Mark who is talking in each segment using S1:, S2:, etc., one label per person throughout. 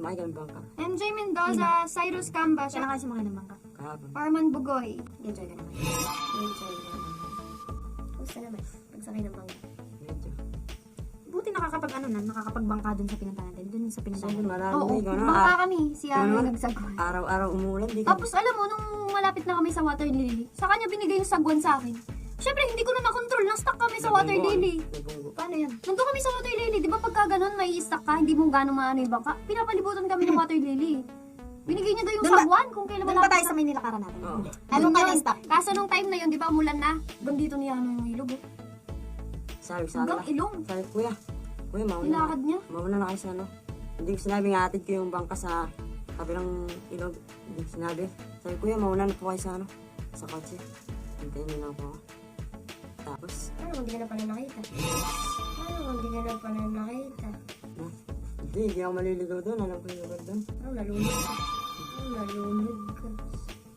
S1: sumakay kami bangka.
S2: MJ Mendoza, Cyrus Camba,
S3: Siya na kasi sumakay ng bangka.
S1: Kahapon.
S2: Arman Bugoy.
S3: Enjoy ka naman. Enjoy ka naman. Gusto naman. Pagsakay ng bangka.
S1: Medyo.
S3: Buti nakakapagbangka dun sa pinunta natin. Dun sa pinunta
S1: Sabi
S3: natin.
S1: marami
S2: Oo,
S1: ikaw na.
S2: baka kami. Si Ari
S1: Ano?
S2: nagsagwan.
S1: Araw-araw umulan. Di ka.
S2: Tapos alam mo, nung malapit na kami sa water lily, sa kanya binigay yung sagwan sa akin. Siyempre, hindi ko na na-control. Na-stuck kami sa water lily.
S1: Nabunggo.
S3: Paano yan?
S2: Nandun kami sa water lily. Di ba pagka ganun, may stuck ka, hindi mo gano'ng maano yung bangka. Pinapalibutan kami ng water lily. Binigay niya daw yung
S3: Doon ba-
S2: sagwan kung kailan
S3: Doon ba tayo sa may nilakaran natin?
S1: Oo.
S3: Hindi.
S2: Anong
S3: Anong
S2: yun?
S3: kaya stop?
S2: Kaso nung time na yun, di ba, umulan na. Gandito niya yung ilog.
S1: Sabi sa
S2: Hanggang
S1: akin.
S2: ilong.
S1: Sabi, kuya, mauna na.
S2: Ilakad niya.
S1: Mauna na kayo sa ano. Hindi ko sinabi nga atid ko yung bangka sa kabilang ilog. Hindi ko sinabi. Sabi, kuya, mauna na po kayo sa ano. Sa kotse. Hintayin niyo lang po ako. Tapos,
S3: Ano kung di ka na pala nakita? Ano kung di ka na pala nakita?
S1: hindi ako maliligaw doon. Alam ko yung lugar doon.
S3: Ano nalunod ka? Ano nalunod ka?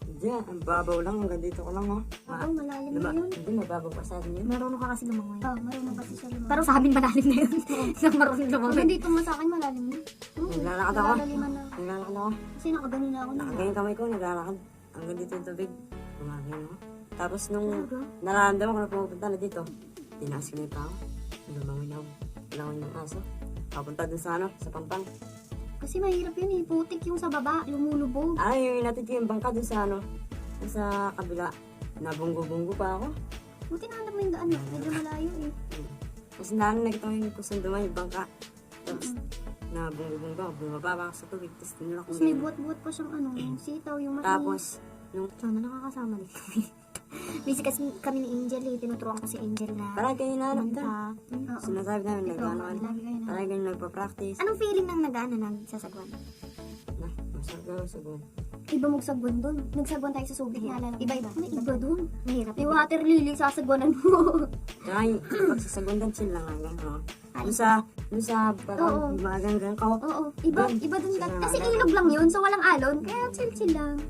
S1: Hindi, ang babaw lang. Hanggang dito ko lang, oh.
S3: Oo, malalim na yun.
S1: Hindi, mababaw pa sa atin yun.
S3: Marunong ka kasi lumangoy.
S2: Ah, marunong kasi siya lumangoy.
S3: Pero sa amin malalim na yun. Nang marunong
S2: Pag
S3: lumangoy.
S2: nandito mo sa akin, malalim na.
S1: Naglalakad ako.
S2: Nalalaliman na.
S1: Naglalakad ako.
S2: Kasi nakaganon na ako na.
S1: Nakagay yung kamay ko, naglalakad. Hanggang dito yung tubig. Kumagay ako. Tapos nung
S3: Talaga?
S1: nararamdaman ko na pupunta na dito, tinaas ko na yung pao. Lumangoy na ako. Lumangoy ng aso. Papunta dun sa ano, sa Pampang.
S2: Kasi mahirap yun eh. Putik yung sa baba, lumulubog.
S1: Ah, yung inatid ko yung bangka dun sa ano, dun sa kabila. Nabunggo-bunggo pa ako.
S2: Buti na mo yung daan na. Medyo malayo eh.
S1: Tapos naan nakita ko yung kung dumaan yung bangka. Tapos nabunggo-bunggo ako. Bumaba pa ako sa tubig. Tapos tinulak ko
S2: Tapos may buhat-buhat pa siyang ano, yung sitaw, yung mata.
S1: Tapos, nung
S3: Sana nakakasama din kami. Busy kasi kami ni Angel eh. Tinuturuan ko si Angel na
S1: parang kayo nahanap doon.
S3: kumanta.
S1: Sinasabi namin, nag-ano,
S2: Lagi kayo na.
S1: parang ganyan nagpa-practice.
S3: Anong feeling ng nagsasagwan?
S1: Na, masarap sa buwan.
S2: Iba magsagwan doon. Nagsagwan tayo sa Subic, naalala ko.
S3: Iba-iba.
S2: May iba doon.
S3: Mahirap.
S2: May water lily, sasagwanan mo.
S1: Tsaka yung pagsasagundan chill lang hanggang, no? Doon sa
S2: Oo.
S1: parang maganggang ka.
S2: Oo, iba doon. Kasi ilog lang yun, so walang alon. Kaya chill lang.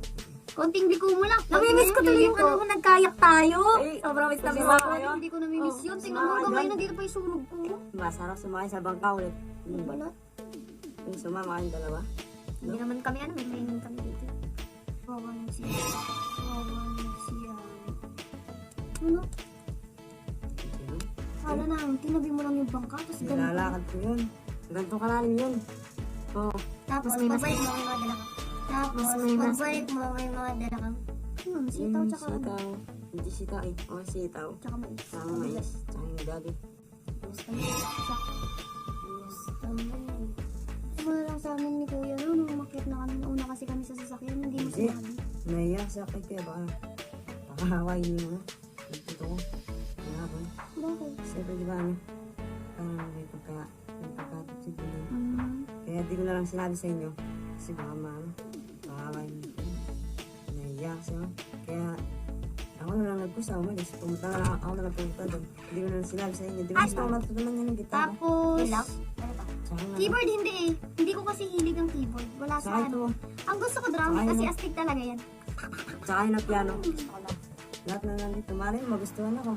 S2: Konting liko mo lang.
S3: Namimiss ko tuloy yung ano, nagkayak tayo.
S1: Ay,
S3: Sobrang miss na miss
S1: kasi
S3: ako.
S2: Hindi ko namimiss yun. Tingnan mo
S1: sumakay
S2: hanggang
S1: doon.
S2: ngayon, nandito pa yung sunog ko.
S1: Masarap sumakay sa bangka ulit.
S2: Ano ba na?
S1: Yung sumama kayong dalawa.
S3: Hindi naman kami may training kami dito.
S2: Wawa na siya. Ano? Kala na, tinabi mo lang yung bangka, tapos ganun.
S1: Nilalakad ko yun. Ganito kalalim yun. Oo.
S2: Tapos
S3: Mas may mas-
S2: pagbalik mo, may mga dala ka. Tapos
S3: Mas may mas-
S2: pagbalik mo, may mga dala ka. Ano, sitaw
S1: Yung
S2: tsaka ano?
S1: sitaw. Hindi sitaw eh. Oo, sitaw.
S2: Tsaka mais.
S1: Tsaka mais. Tsaka yung gabi.
S2: Gusto mo. Gusto mo. Wala lang sa amin ni Kuya, no? Nung umakyat na kami, nauna kasi kami sa sasakyan, hindi mo
S1: Hindi.
S2: sinabi.
S1: Naiya sa akin kaya baka nakahaway niyo mo. Dito ko. Nahapon.
S2: Bakit?
S1: Siyempre di ba ano? Parang may pagkatapos din.
S2: Mm.
S1: Kaya di ko na lang sinabi sa inyo. Kasi baka maano. Makakaway niyo. Naiya siya. Kaya ako na lang nagpusa umalis. Pumunta na lang ako na lang pumunta doon. Hindi ko na lang sinabi sa inyo. Di ba gusto ko matutunan niya ng gitara?
S2: Tapos,
S3: Ilaw?
S1: Tsaka nga.
S2: keyboard hindi eh. Hindi ko kasi hilig ang keyboard. Wala sa
S1: Tsaka ito.
S2: ano. Ang gusto ko drum
S1: Tsaka
S2: kasi
S1: yun.
S2: astig talaga yan.
S1: Tsaka yung na piano. Lahat na lang dito. Maring magustuhan ako.